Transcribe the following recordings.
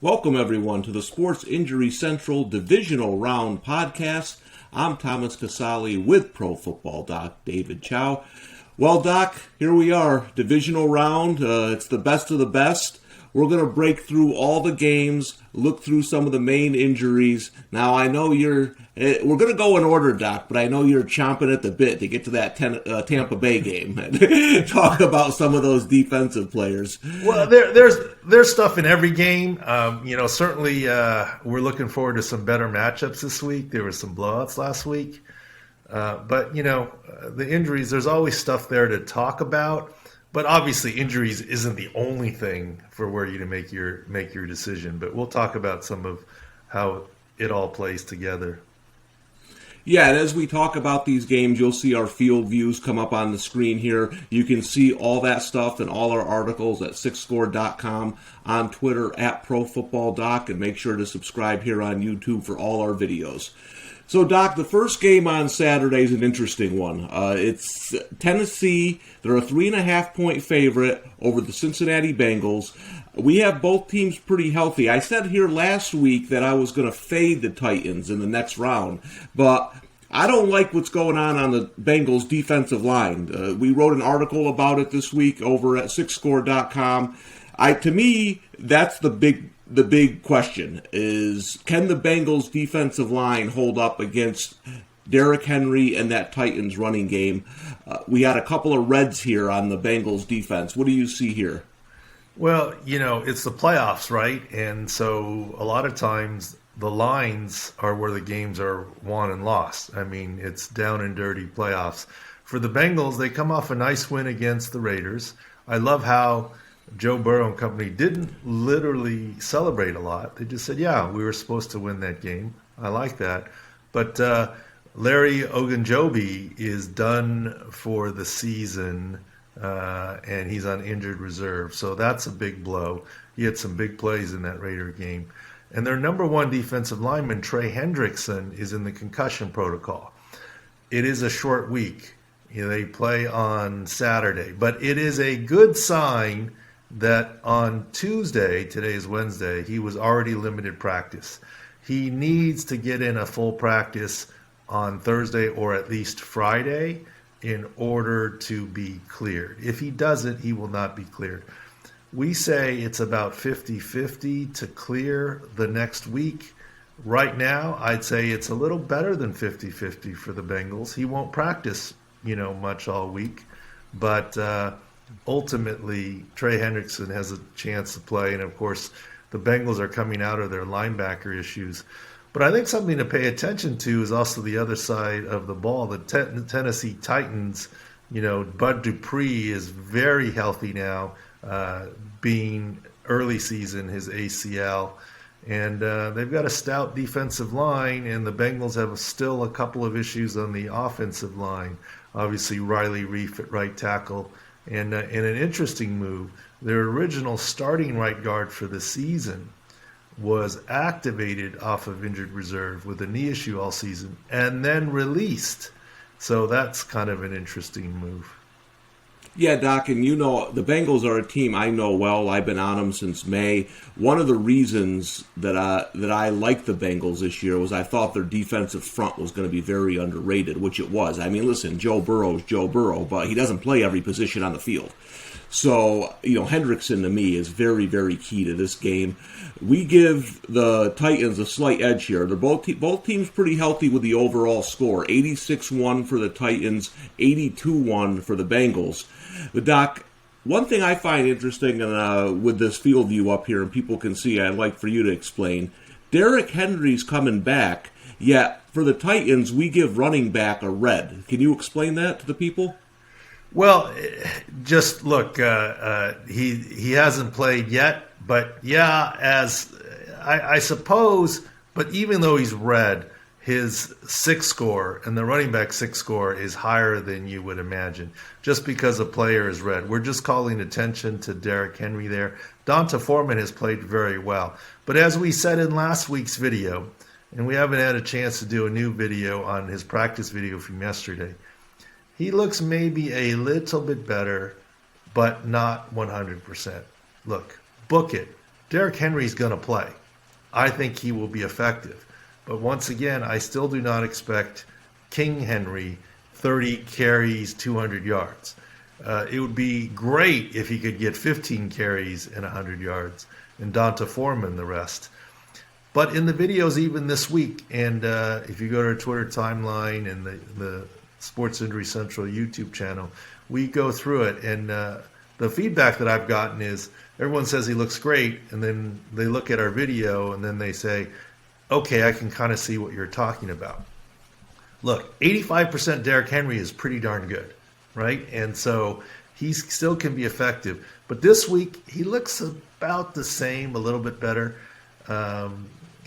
Welcome, everyone, to the Sports Injury Central Divisional Round podcast. I'm Thomas Casale with Pro Football Doc David Chao. Well, Doc, here we are, Divisional Round. It's the best of the best. We're going to break through all the games, look through some of the main injuries. Now, I know we're going to go in order, Doc, but I know you're chomping at the bit to get to that Tampa Bay game and talk about some of those defensive players. Well, there's stuff in every game. Certainly we're looking forward to some better matchups this week. There were some blowouts last week. But the injuries, there's always stuff there to talk about. But obviously, injuries isn't the only thing for where you to make your decision. But we'll talk about some of how it all plays together. Yeah, and as we talk about these games, you'll see our field views come up on the screen here. You can see all that stuff and all our articles at sixscore.com, on Twitter at ProFootballDoc, and make sure to subscribe here on YouTube for all our videos. So, Doc, the first game on Saturday is an interesting one. It's Tennessee. They're a 3.5-point favorite over the Cincinnati Bengals. We have both teams pretty healthy. I said here last week that I was going to fade the Titans in the next round, but I don't like what's going on the Bengals defensive line. We wrote an article about it this week over at sixscore.com. To me, that's the big question is, can the Bengals defensive line hold up against Derrick Henry and that Titans running game? We had a couple of reds here on the Bengals defense. What do you see here? Well, it's the playoffs, right? And so a lot of times the lines are where the games are won and lost. I mean, it's down and dirty playoffs. For the Bengals, they come off a nice win against the Raiders. I love how Joe Burrow and company didn't literally celebrate a lot. They just said, yeah, we were supposed to win that game. I like that. But Larry Ogunjobi is done for the season, and he's on injured reserve. So that's a big blow. He had some big plays in that Raider game. And their number one defensive lineman, Trey Hendrickson, is in the concussion protocol. It is a short week. They play on Saturday. But it is a good sign that on Tuesday, today is Wednesday, he was already limited practice. He needs to get in a full practice on Thursday or at least Friday in order to be cleared. If he doesn't, he will not be cleared. We say it's about 50-50 to clear the next week. Right now, I'd say it's a little better than 50-50 for the Bengals. He won't practice, much all week, but ultimately, Trey Hendrickson has a chance to play, and of course, the Bengals are coming out of their linebacker issues. But I think something to pay attention to is also the other side of the ball. The Tennessee Titans, Bud Dupree is very healthy now, being early season, his ACL. And they've got a stout defensive line, and the Bengals have still a couple of issues on the offensive line. Obviously, Riley Reif at right tackle. And in an interesting move, their original starting right guard for the season was activated off of injured reserve with a knee issue all season and then released. So that's kind of an interesting move. Yeah, Doc, and the Bengals are a team I know well. I've been on them since May. One of the reasons that I like the Bengals this year was I thought their defensive front was going to be very underrated, which it was. I mean, listen, Joe Burrow is Joe Burrow, but he doesn't play every position on the field. So, Hendrickson to me is very, very key to this game. We give the Titans a slight edge here. They're both teams pretty healthy with the overall score. 86-1 for the Titans, 82-1 for the Bengals. But, Doc, one thing I find interesting with this field view up here, and people can see, I'd like for you to explain, Derrick Henry's coming back, yet for the Titans, we give running back a red. Can you explain that to the people? Well, just look, he hasn't played yet, but yeah, as I suppose, but even though he's red, his six score and the running back six score is higher than you would imagine, just because a player is red. We're just calling attention to Derrick Henry there. Donta Foreman has played very well. But as we said in last week's video, and we haven't had a chance to do a new video on his practice video from yesterday, he looks maybe a little bit better, but not 100%. Look, book it. Derrick Henry's going to play. I think he will be effective. But once again, I still do not expect King Henry 30 carries, 200 yards. It would be great if he could get 15 carries and 100 yards and Donta Foreman the rest. But in the videos even this week, and if you go to our Twitter timeline and the Sports Injury Central YouTube channel, we go through it. And the feedback that I've gotten is everyone says he looks great, and then they look at our video and then they say, okay, I can kind of see what you're talking about. Look, 85% Derrick Henry is pretty darn good, right? And so he still can be effective. But this week, he looks about the same, a little bit better.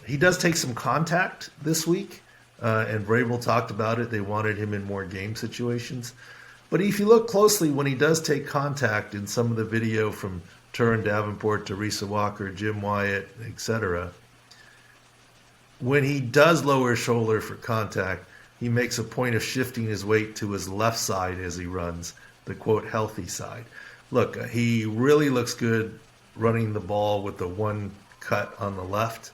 He does take some contact this week, and Vrabel talked about it. They wanted him in more game situations. But if you look closely, when he does take contact in some of the video from Turin Davenport, Teresa Walker, Jim Wyatt, etc., when he does lower his shoulder for contact, he makes a point of shifting his weight to his left side as he runs, the quote healthy side. Look, he really looks good running the ball with the one cut on the left.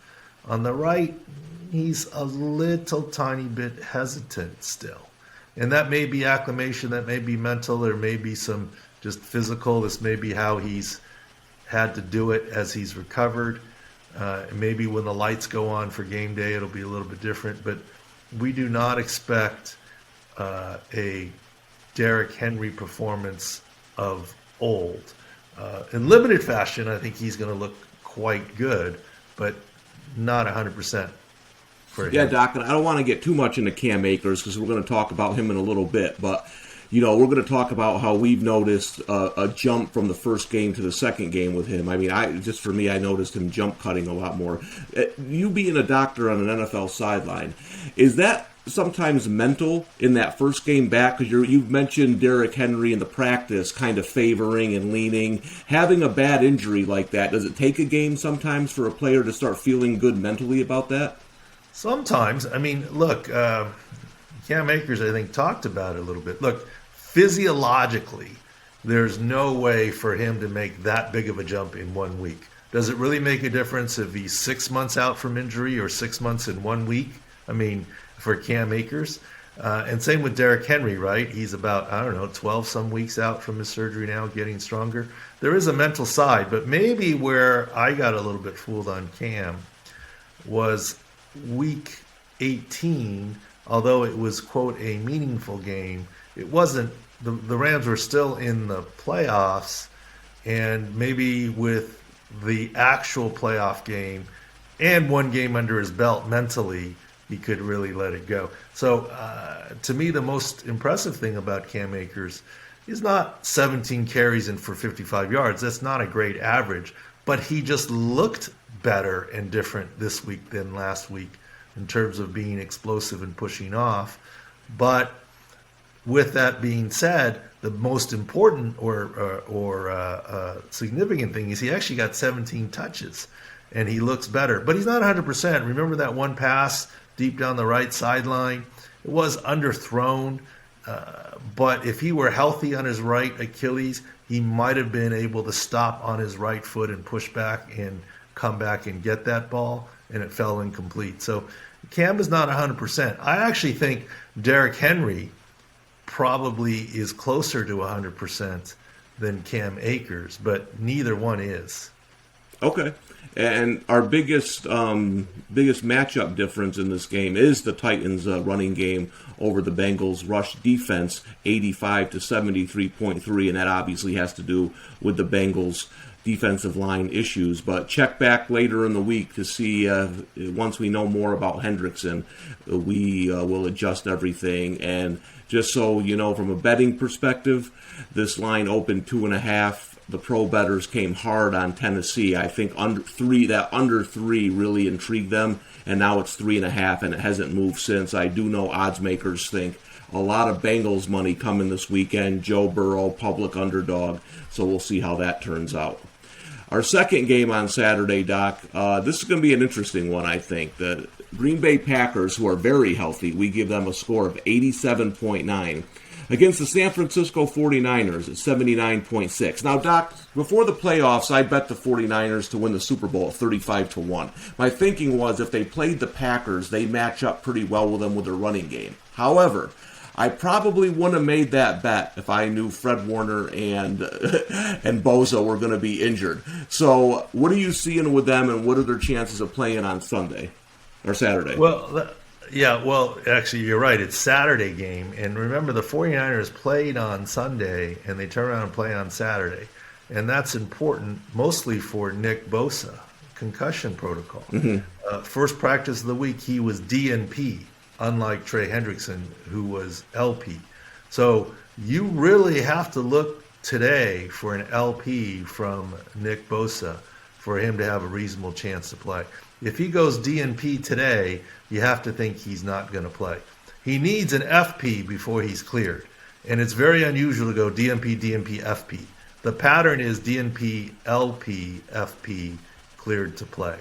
On the right, he's a little tiny bit hesitant still. And that may be acclimation, that may be mental, there may be some just physical. This may be how he's had to do it as he's recovered. Maybe when the lights go on for game day, it'll be a little bit different. But we do not expect a Derrick Henry performance of old. In limited fashion, I think he's going to look quite good, but not 100% for him. Yeah, Doc, and I don't want to get too much into Cam Akers because we're going to talk about him in a little bit, but we're going to talk about how we've noticed a jump from the first game to the second game with him. I mean, I noticed him jump cutting a lot more. You being a doctor on an NFL sideline, is that sometimes mental in that first game back? Because you've mentioned Derrick Henry in the practice kind of favoring and leaning. Having a bad injury like that, does it take a game sometimes for a player to start feeling good mentally about that? Sometimes. I mean, look, Cam Akers, I think, talked about it a little bit. Look, physiologically, there's no way for him to make that big of a jump in 1 week. Does it really make a difference if he's 6 months out from injury or 6 months in 1 week? I mean, for Cam Akers. And same with Derrick Henry, right? He's about, 12 some weeks out from his surgery now, getting stronger. There is a mental side, but maybe where I got a little bit fooled on Cam was week 18, although it was, quote, a meaningful game, it wasn't. The Rams were still in the playoffs, and maybe with the actual playoff game and one game under his belt mentally, he could really let it go. So to me, the most impressive thing about Cam Akers is not 17 carries and for 55 yards. That's not a great average, but he just looked better and different this week than last week in terms of being explosive and pushing off. But with that being said, the most important or significant thing is he actually got 17 touches, and he looks better. But he's not 100%. Remember that one pass deep down the right sideline? It was underthrown, but if he were healthy on his right Achilles, he might have been able to stop on his right foot and push back and come back and get that ball, and it fell incomplete. So Cam is not 100%. I actually think Derrick Henry probably is closer to 100% than Cam Akers, but neither one is. Okay. And our biggest matchup difference in this game is the Titans' running game over the Bengals' rush defense, 85 to 73.3, and that obviously has to do with the Bengals' defensive line issues. But check back later in the week to see, once we know more about Hendrickson, we will adjust everything. And just so you know, from a betting perspective, this line opened 2.5. The pro bettors came hard on Tennessee. I think under three really intrigued them, and now it's 3.5, and it hasn't moved since. I do know odds makers think a lot of Bengals money coming this weekend. Joe Burrow, public underdog, so we'll see how that turns out. Our second game on Saturday, Doc, this is going to be an interesting one, I think. The Green Bay Packers, who are very healthy, we give them a score of 87.9. Against the San Francisco 49ers at 79.6. Now, Doc, before the playoffs, I bet the 49ers to win the Super Bowl at 35-1. My thinking was if they played the Packers, they match up pretty well with them with their running game. However, I probably wouldn't have made that bet if I knew Fred Warner and Bosa were going to be injured. So, what are you seeing with them, and what are their chances of playing on Sunday or Saturday? Well, actually, you're right. It's Saturday game. And remember, the 49ers played on Sunday, and they turn around and play on Saturday. And that's important mostly for Nick Bosa, concussion protocol. First practice of the week, he was DNP, unlike Trey Hendrickson, who was LP. So you really have to look today for an LP from Nick Bosa for him to have a reasonable chance to play. If he goes DNP today, you have to think he's not going to play. He needs an FP before he's cleared. And it's very unusual to go DNP, DNP, FP. The pattern is DNP, LP, FP, cleared to play.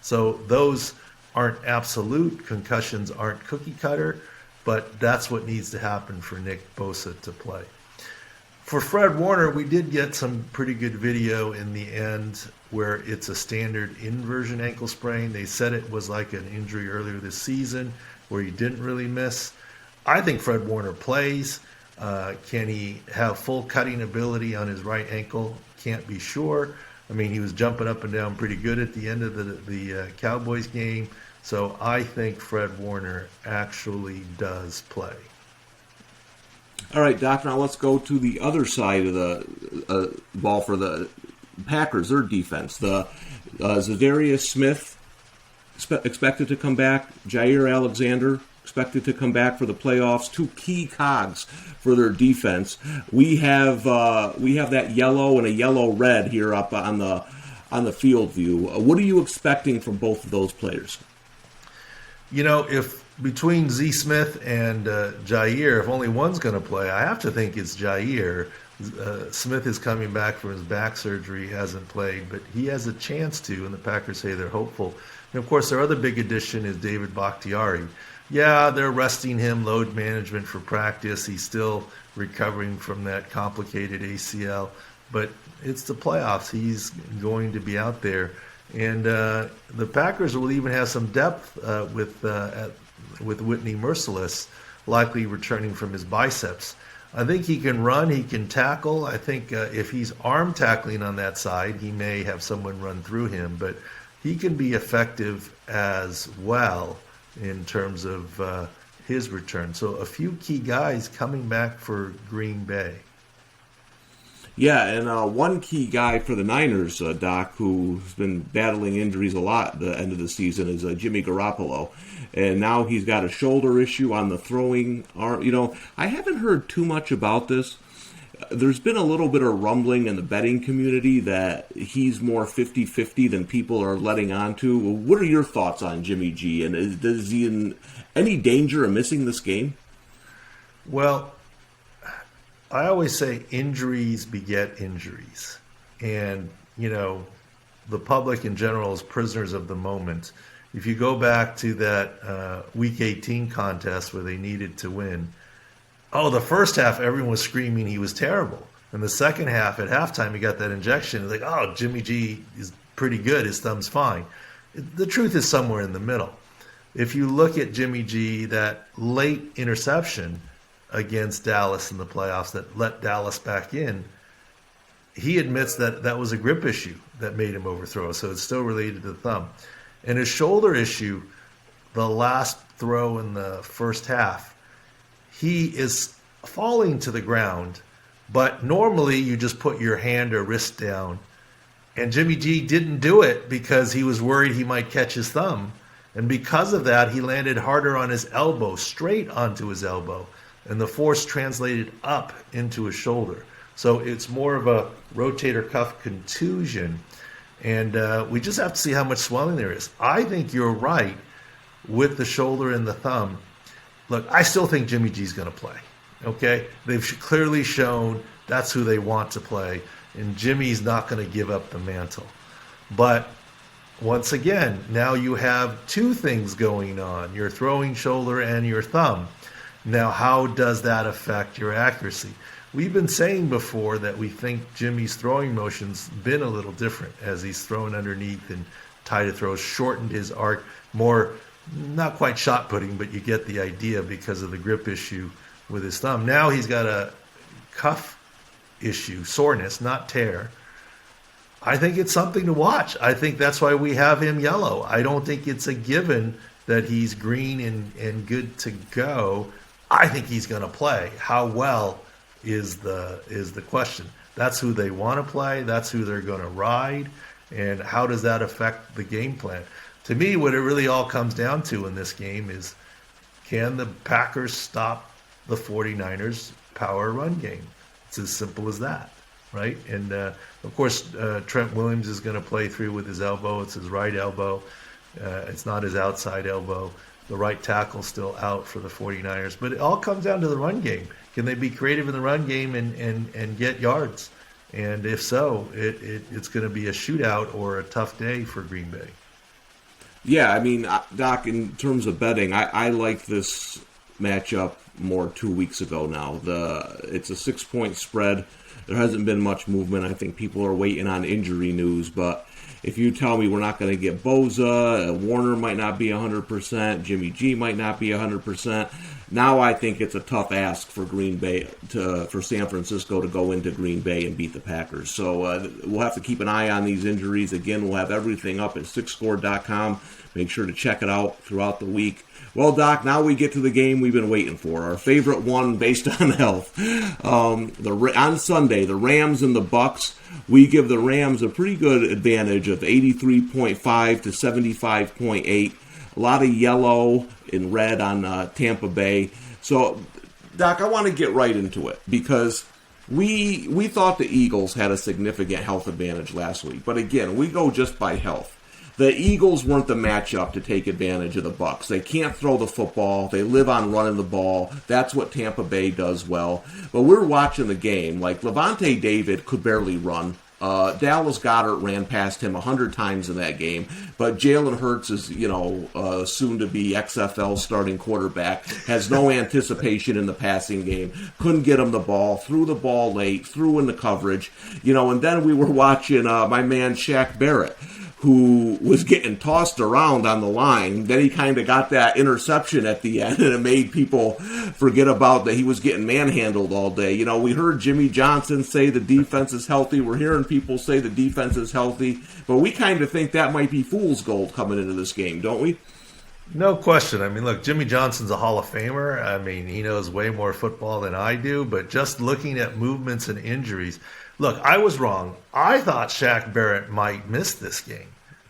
So those aren't absolute. Concussions aren't cookie cutter, but that's what needs to happen for Nick Bosa to play. For Fred Warner, we did get some pretty good video in the end where it's a standard inversion ankle sprain. They said it was like an injury earlier this season where he didn't really miss. I think Fred Warner plays. Can he have full cutting ability on his right ankle? Can't be sure. I mean, he was jumping up and down pretty good at the end of the Cowboys game. So I think Fred Warner actually does play. All right, Doc, now let's go to the other side of the ball for the Packers, their defense. The Zadarius Smith expected to come back. Jair Alexander expected to come back for the playoffs. Two key cogs for their defense. We have that yellow and a yellow-red here up on the field view. What are you expecting from both of those players? You know, if between Z Smith and Jair, if only one's going to play, I have to think it's Jair. Smith is coming back from his back surgery, hasn't played, but he has a chance to, and the Packers say they're hopeful. And, of course, their other big addition is David Bakhtiari. Yeah, they're resting him, load management for practice. He's still recovering from that complicated ACL, but it's the playoffs. He's going to be out there. And the Packers will even have some depth with Whitney Merciless likely returning from his biceps. I think he can run, he can tackle. I think if he's arm tackling on that side, he may have someone run through him, but he can be effective as well in terms of his return. So a few key guys coming back for Green Bay. Yeah, and one key guy for the Niners, Doc, who's been battling injuries a lot at the end of the season, is Jimmy Garoppolo. And now he's got a shoulder issue on the throwing arm. You know, I haven't heard too much about this. There's been a little bit of rumbling in the betting community that he's more 50-50 than people are letting on to. What are your thoughts on Jimmy G? And is he in any danger of missing this game? Well, I always say injuries beget injuries. And, you know, the public in general is prisoners of the moment. If you go back to that Week 18 contest where they needed to win, the first half everyone was screaming he was terrible. And the second half, at halftime, he got that injection. It's like, Jimmy G is pretty good. His thumb's fine. The truth is somewhere in the middle. If you look at Jimmy G, that late interception against Dallas in the playoffs that let Dallas back in, he admits that that was a grip issue that made him overthrow. So it's still related to the thumb. And his shoulder issue, the last throw in the first half, he is falling to the ground, but normally you just put your hand or wrist down. And Jimmy G didn't do it because he was worried he might catch his thumb. And because of that, he landed harder on his elbow, straight onto his elbow. And the force translated up into his shoulder. So it's more of a rotator cuff contusion. And we just have to see how much swelling there is. I think you're right with the shoulder and the thumb. Look, I still think Jimmy G's going to play. Okay? They've clearly shown that's who they want to play. And Jimmy's not going to give up the mantle. But once again, now you have two things going on, your throwing shoulder and your thumb. Now, how does that affect your accuracy? We've been saying before that we think Jimmy's throwing motion's been a little different as he's thrown underneath and tighter throws, shortened his arc, more not quite shot putting, but you get the idea because of the grip issue with his thumb. Now he's got a cuff issue, soreness, not tear. I think it's something to watch. I think that's why we have him yellow. I don't think it's a given that he's green and good to go. I think he's going to play. How well is the question. That's who they want to play. That's who they're going to ride. And how does that affect the game plan? To me, what it really all comes down to in this game is, can the Packers stop the 49ers' power run game? It's as simple as that, right? And, of course, Trent Williams is going to play through with his elbow. It's his right elbow. It's not his outside elbow. The right tackle's still out for the 49ers. But it all comes down to the run game. Can they be creative in the run game and get yards? And if so, it's going to be a shootout or a tough day for Green Bay. Yeah, I mean, Doc, in terms of betting, I like this matchup more 2 weeks ago now. It's a 6-point spread. There hasn't been much movement. I think people are waiting on injury news, but if you tell me we're not going to get Boza, Warner might not be 100%, Jimmy G might not be 100%, now I think it's a tough ask for Green Bay, for San Francisco to go into Green Bay and beat the Packers. So we'll have to keep an eye on these injuries. Again, we'll have everything up at sixscore.com. Make sure to check it out throughout the week. Well, Doc, now we get to the game we've been waiting for, our favorite one based on health. On Sunday, the Rams and the Bucs. We give the Rams a pretty good advantage of 83.5 to 75.8. A lot of yellow and red on Tampa Bay. So, Doc, I want to get right into it because we thought the Eagles had a significant health advantage last week. But again, we go just by health. The Eagles weren't the matchup to take advantage of the Bucs. They can't throw the football. They live on running the ball. That's what Tampa Bay does well. But we're watching the game. Like, Levante David could barely run. Dallas Goedert ran past him 100 times in that game. But Jalen Hurts is, soon to be XFL starting quarterback. Has no anticipation in the passing game. Couldn't get him the ball. Threw the ball late. Threw in the coverage. And then we were watching my man Shaq Barrett, who was getting tossed around on the line. Then he kind of got that interception at the end, and it made people forget about that he was getting manhandled all day. We heard Jimmy Johnson say the defense is healthy. We're hearing people say the defense is healthy. But we kind of think that might be fool's gold coming into this game, don't we? No question. I mean, look, Jimmy Johnson's a Hall of Famer. I mean, he knows way more football than I do. But just looking at movements and injuries, look, I was wrong. I thought Shaq Barrett might miss this game.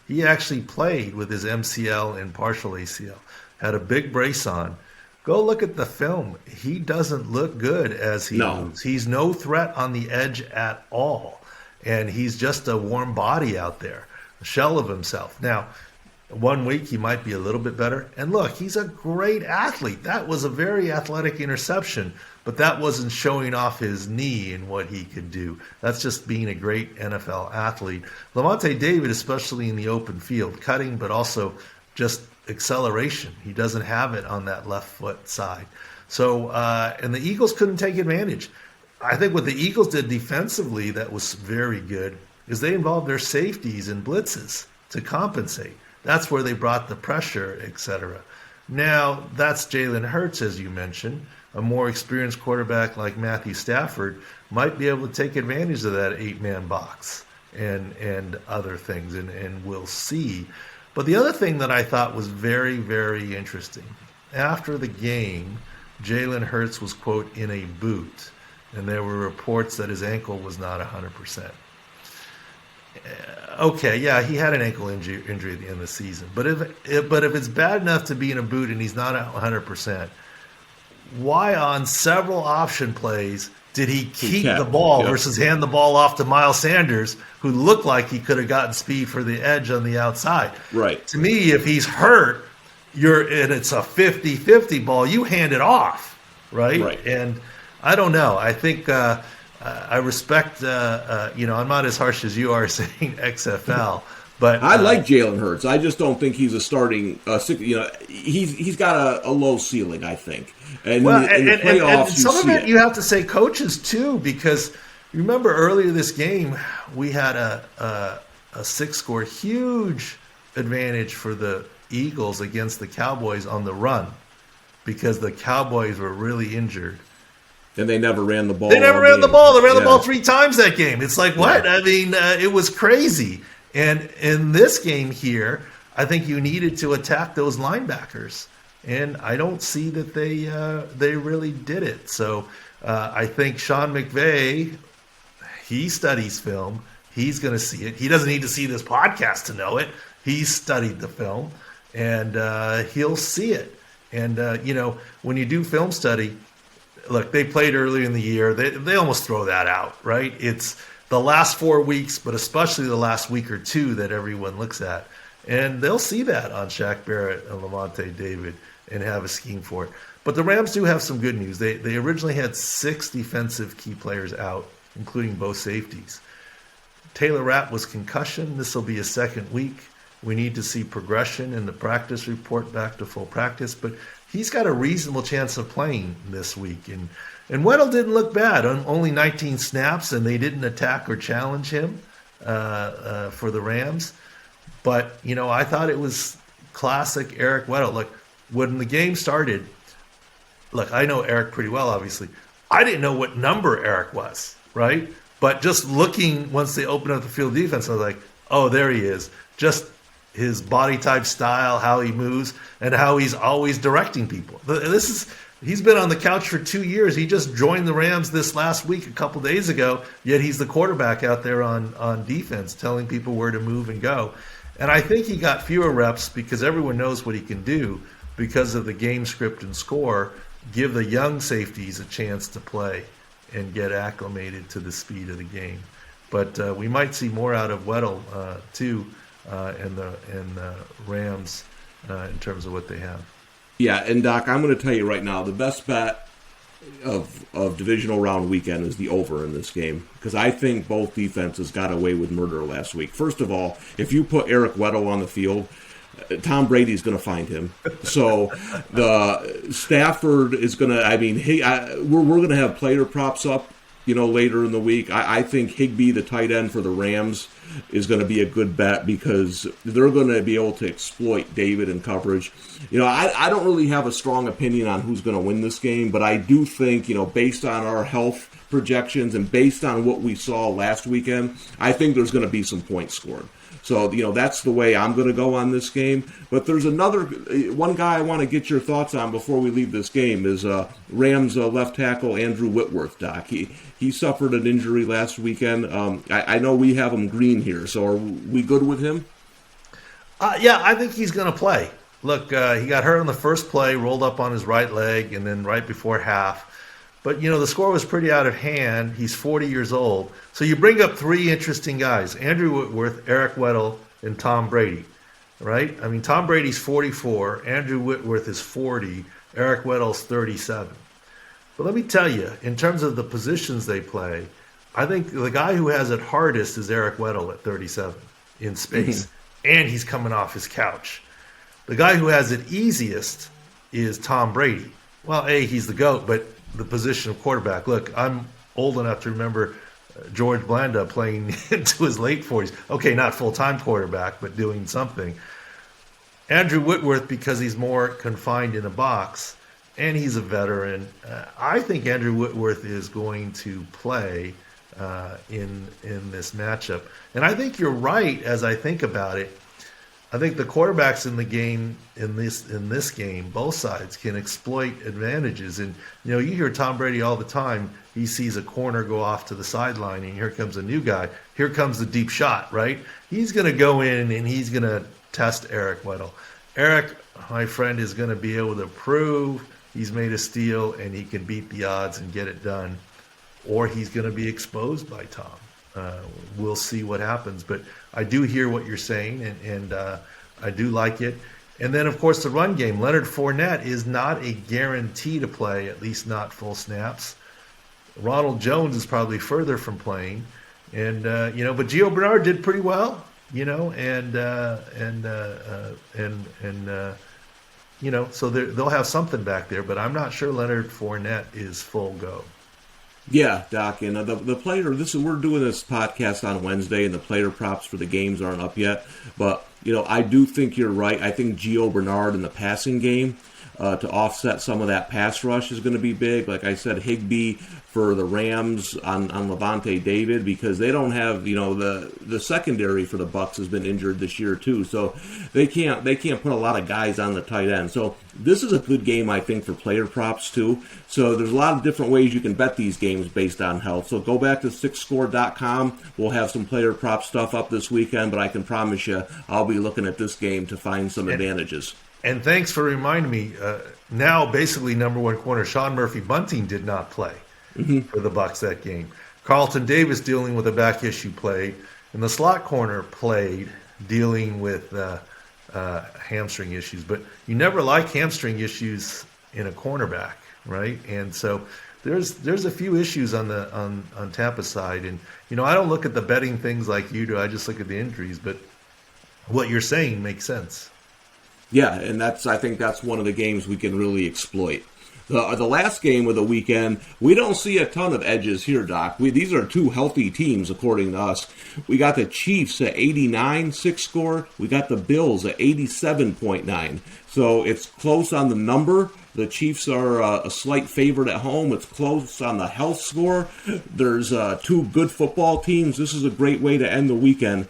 He actually played with his MCL and partial ACL, had a big brace on. Go look at the film. He doesn't look good as he moves. He's no threat on the edge at all. And he's just a warm body out there, a shell of himself. Now, 1 week he might be a little bit better. And look, he's a great athlete. That was a very athletic interception, but that wasn't showing off his knee and what he could do. That's just being a great NFL athlete. Levante David, especially in the open field, cutting, but also just acceleration. He doesn't have it on that left foot side. So, and the Eagles couldn't take advantage. I think what the Eagles did defensively that was very good is they involved their safeties in blitzes to compensate. That's where they brought the pressure, etc. Now, that's Jalen Hurts, as you mentioned. A more experienced quarterback like Matthew Stafford might be able to take advantage of that 8-man box and other things, and we'll see. But the other thing that I thought was very, very interesting, after the game, Jalen Hurts was, quote, in a boot, and there were reports that his ankle was not 100%. Okay, yeah, he had an ankle injury at the end of the season. But if it's bad enough to be in a boot and he's not 100%, why on several option plays did he keep the ball versus hand the ball off to Miles Sanders, who looked like he could have gotten speed for the edge on the outside? Right. To me, if he's hurt, and it's a 50-50 ball, you hand it off, right? Right. And I don't know. I think I respect, I'm not as harsh as you are saying XFL, but I like Jalen Hurts. I just don't think he's a starting. He's got a low ceiling, I think. And Well, in the playoffs, and some you of see it you have to say coaches too, because remember earlier this game we had a 6-score huge advantage for the Eagles against the Cowboys on the run because the Cowboys were really injured. And they never ran the ball. They never all ran the game. ball. They ran the Yeah. ball 3 times that game. It's like, what? Yeah. I mean, it was crazy. And in this game here, I think you needed to attack those linebackers. And I don't see that they really did it. So I think Sean McVay, he studies film. He's going to see it. He doesn't need to see this podcast to know it. He's studied the film, and he'll see it. And, when you do film study, look, they played early in the year. They almost throw that out, right? It's the last 4 weeks, but especially the last week or two that everyone looks at. And they'll see that on Shaq Barrett and Lavonte David and have a scheme for it. But the Rams do have some good news. They originally had 6 defensive key players out, including both safeties. Taylor Rapp was concussion. This will be his second week. We need to see progression in the practice report back to full practice. But he's got a reasonable chance of playing this week. And Weddle didn't look bad. Only 19 snaps, and they didn't attack or challenge him for the Rams. But, I thought it was classic Eric Weddle. Look, when the game started, look, I know Eric pretty well, obviously. I didn't know what number Eric was, right? But just looking, once they opened up the field defense, I was like, oh, there he is. Just his body type, style, how he moves, and how he's always directing people. He's been on the couch for 2 years. He just joined the Rams this last week, a couple days ago, yet he's the quarterback out there on defense, telling people where to move and go. And I think he got fewer reps because everyone knows what he can do because of the game script and score. Give the young safeties a chance to play and get acclimated to the speed of the game. But we might see more out of Weddle too, and the Rams in terms of what they have. Yeah, and Doc, I'm going to tell you right now, the best bet of divisional round weekend is the over in this game, because I think both defenses got away with murder last week. First of all, if you put Eric Weddle on the field, Tom Brady's going to find him. So the Stafford is going to. I mean, we're going to have player props up, later in the week. I think Higbee, the tight end for the Rams, is going to be a good bet because they're going to be able to exploit David in coverage. I don't really have a strong opinion on who's going to win this game, but I do think, based on our health projections and based on what we saw last weekend, I think there's going to be some points scored. So, that's the way I'm going to go on this game. But there's one guy I want to get your thoughts on before we leave this game is Rams left tackle Andrew Whitworth, Doc. He suffered an injury last weekend. I know we have him green here, so are we good with him? Yeah, I think he's going to play. Look, he got hurt on the first play, rolled up on his right leg, and then right before half. But, the score was pretty out of hand. He's 40 years old. So you bring up 3 interesting guys, Andrew Whitworth, Eric Weddle, and Tom Brady, right? I mean, Tom Brady's 44, Andrew Whitworth is 40, Eric Weddle's 37. But let me tell you, in terms of the positions they play, I think the guy who has it hardest is Eric Weddle at 37 in space, and he's coming off his couch. The guy who has it easiest is Tom Brady. Well, he's the GOAT, but the position of quarterback. Look, I'm old enough to remember George Blanda playing into his late 40s. Okay, not full-time quarterback, but doing something. Andrew Whitworth, because he's more confined in a box, and he's a veteran, I think Andrew Whitworth is going to play in this matchup. And I think you're right as I think about it. I think the quarterbacks in the game in this game, both sides can exploit advantages. And you hear Tom Brady all the time. He sees a corner go off to the sideline, and here comes a new guy. Here comes the deep shot, right? He's going to go in and he's going to test Eric Weddle. Eric, my friend, is going to be able to prove he's made a steal and he can beat the odds and get it done, or he's going to be exposed by Tom. We'll see what happens, but I do hear what you're saying, and I do like it. And then, of course, the run game. Leonard Fournette is not a guarantee to play, at least not full snaps. Ronald Jones is probably further from playing, and but Gio Bernard did pretty well, and so they'll have something back there, but I'm not sure Leonard Fournette is full go. Yeah, Doc, and the player. We're doing this podcast on Wednesday, and the player props for the games aren't up yet. But I do think you're right. I think Gio Bernard in the passing game to offset some of that pass rush is going to be big. Like I said, Higbee for the Rams on Levante David, because they don't have the secondary for the Bucs has been injured this year too, so they can't put a lot of guys on the tight end. So this is a good game, I think, for player props too. So there's a lot of different ways you can bet these games based on health. So go back to sixscore.com. We'll have some player prop stuff up this weekend, but I can promise you I'll be looking at this game to find some advantages. And thanks for reminding me. Now, basically, number one corner Sean Murphy-Bunting did not play for the Bucs that game. Carlton Davis dealing with a back issue played, and the slot corner played dealing with hamstring issues. But you never like hamstring issues in a cornerback, right? And so there's a few issues on Tampa's side, and I don't look at the betting things like you do. I just look at the injuries. But what you're saying makes sense. Yeah, and I think that's one of the games we can really exploit. The last game of the weekend, we don't see a ton of edges here, Doc. These are two healthy teams, according to us. We got the Chiefs at 89, six score. We got the Bills at 87.9. So it's close on the number. The Chiefs are a slight favorite at home. It's close on the health score. There's two good football teams. This is a great way to end the weekend.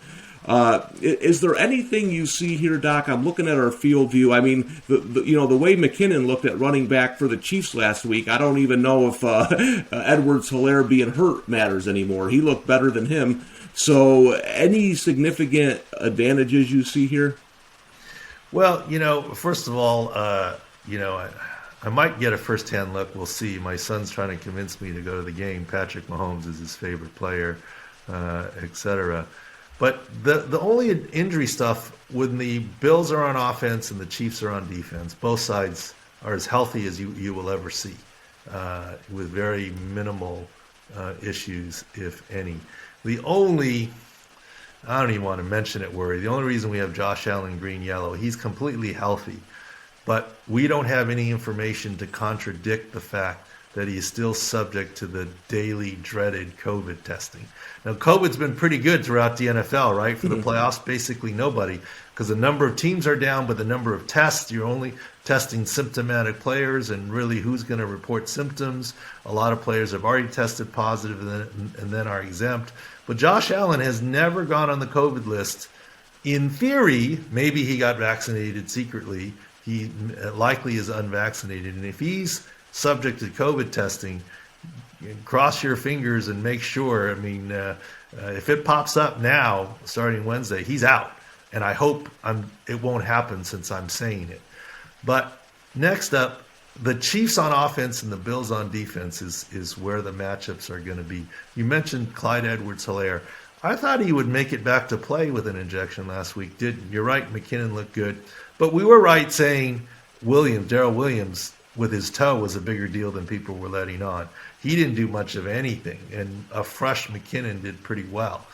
Is there anything you see here, Doc? I'm looking at our field view. I mean, the way McKinnon looked at running back for the Chiefs last week, I don't even know if Edwards-Helaire being hurt matters anymore. He looked better than him. So any significant advantages you see here? Well, first of all, I might get a first-hand look. We'll see. My son's trying to convince me to go to the game. Patrick Mahomes is his favorite player, etc. But the only injury stuff, when the Bills are on offense and the Chiefs are on defense, both sides are as healthy as you will ever see, with very minimal issues, if any. The only, I don't even want to mention it, worry. The only reason we have Josh Allen green yellow, he's completely healthy, but we don't have any information to contradict the fact that he is still subject to the daily dreaded COVID testing. Now, COVID's been pretty good throughout the NFL, right? For the playoffs, basically nobody, because the number of teams are down, but the number of tests, you're only testing symptomatic players, and really who's going to report symptoms. A lot of players have already tested positive and then are exempt. But Josh Allen has never gone on the COVID list. In theory, maybe he got vaccinated secretly. He likely is unvaccinated. And if he's subject to COVID testing, cross your fingers and make sure. I mean, if it pops up now, starting Wednesday, he's out. And I hope it won't happen since I'm saying it. But next up, the Chiefs on offense and the Bills on defense is where the matchups are going to be. You mentioned Clyde Edwards-Helaire. I thought he would make it back to play with an injection last week. Didn't. You're right, McKinnon looked good. But we were right saying Darrell Williams, with his toe, was a bigger deal than people were letting on. He didn't do much of anything, and a fresh McKinnon did pretty well.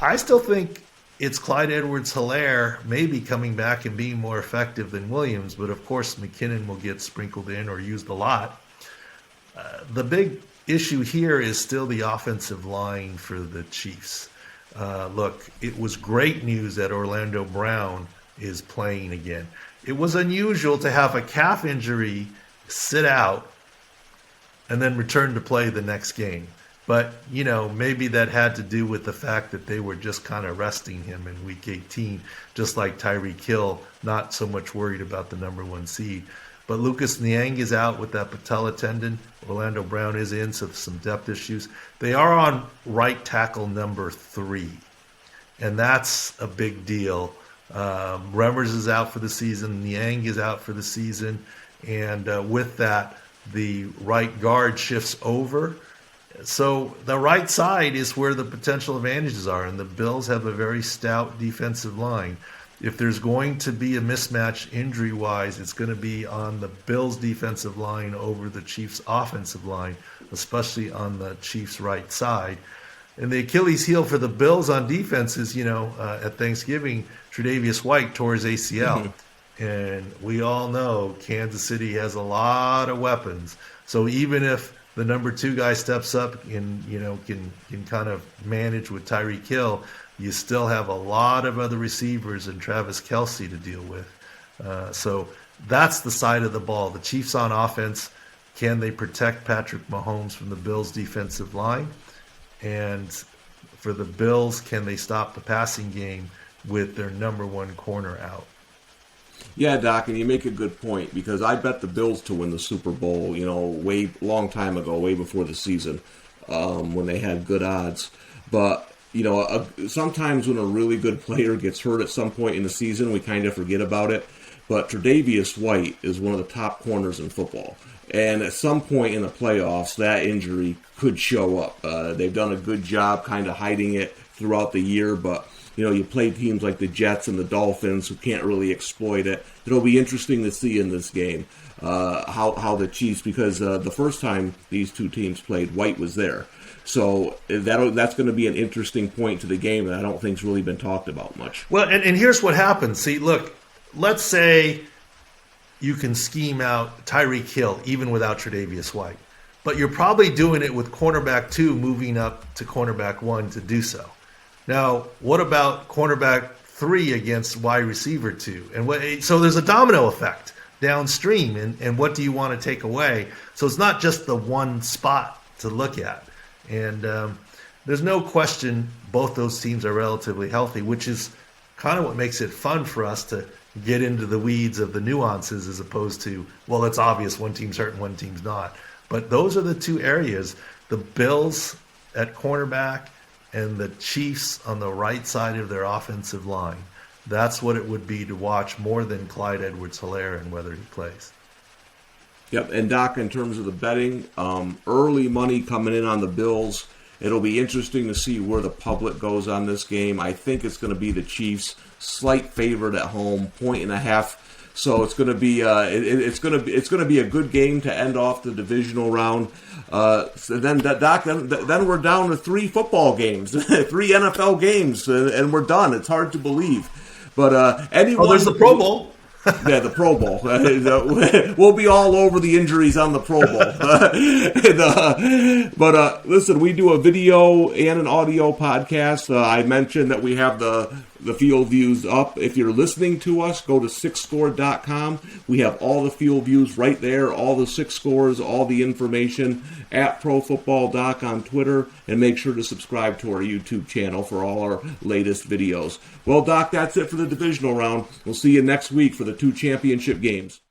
I still think it's Clyde Edwards-Helaire maybe coming back and being more effective than Williams, but of course McKinnon will get sprinkled in or used a lot. The big issue here is still the offensive line for the Chiefs. Look, it was great news that Orlando Brown is playing again. It was unusual to have a calf injury sit out and then return to play the next game. But, maybe that had to do with the fact that they were just kind of resting him in Week 18, just like Tyreek Hill, not so much worried about the number one seed. But Lucas Niang is out with that patella tendon. Orlando Brown is in, so some depth issues. They are on right tackle number 3, and that's a big deal. Remmers is out for the season. Niang is out for the season. And with that, the right guard shifts over. So the right side is where the potential advantages are, and the Bills have a very stout defensive line. If there's going to be a mismatch injury-wise, it's going to be on the Bills' defensive line over the Chiefs' offensive line, especially on the Chiefs' right side. And the Achilles heel for the Bills on defense is, at Thanksgiving, Tre'Davious White tore his ACL. And we all know Kansas City has a lot of weapons. So even if the number 2 guy steps up and can kind of manage with Tyreek Hill, you still have a lot of other receivers and Travis Kelce to deal with. So that's the side of the ball. The Chiefs on offense, can they protect Patrick Mahomes from the Bills' defensive line? And for the Bills, can they stop the passing game with their number 1 corner out? Yeah, Doc, and you make a good point, because I bet the Bills to win the Super Bowl, way long time ago, way before the season, when they had good odds. But, sometimes when a really good player gets hurt at some point in the season, we kind of forget about it. But Tre'Davious White is one of the top corners in football. And at some point in the playoffs, that injury could show up. They've done a good job kind of hiding it throughout the year, but you play teams like the Jets and the Dolphins who can't really exploit it. It'll be interesting to see in this game how the Chiefs, because the first time these two teams played, White was there. So that's going to be an interesting point to the game that I don't think's really been talked about much. Well, and here's what happens. See, look, let's say you can scheme out Tyreek Hill even without Tre'Davious White, but you're probably doing it with cornerback 2 moving up to cornerback 1 to do so. Now, what about cornerback 3 against wide receiver 2? And so there's a domino effect downstream, and what do you want to take away? So it's not just the one spot to look at. And there's no question both those teams are relatively healthy, which is kind of what makes it fun for us to get into the weeds of the nuances as opposed to, well, it's obvious one team's hurt and one team's not. But those are the 2 areas, the Bills at cornerback and the Chiefs on the right side of their offensive line. That's what it would be to watch more than Clyde Edwards-Helaire and whether he plays. Yep, and Doc, in terms of the betting, early money coming in on the Bills. It'll be interesting to see where the public goes on this game. I think it's going to be the Chiefs, slight favorite at home, 1.5. So it's going to be it's going to be a good game to end off the divisional round. So then, Doc, then we're down to 3 football games, 3 NFL games, and we're done. It's hard to believe, but anyone. Oh, there's the Pro Bowl. Yeah, the Pro Bowl. We'll be all over the injuries on the Pro Bowl. But listen, we do a video and an audio podcast. I mentioned that we have the field views up. If you're listening to us, go to sixscore.com. We have all the field views right there, all the 6 scores, all the information at ProFootballDoc on Twitter, and make sure to subscribe to our YouTube channel for all our latest videos. Well, Doc, that's it for the divisional round. We'll see you next week for the 2 championship games.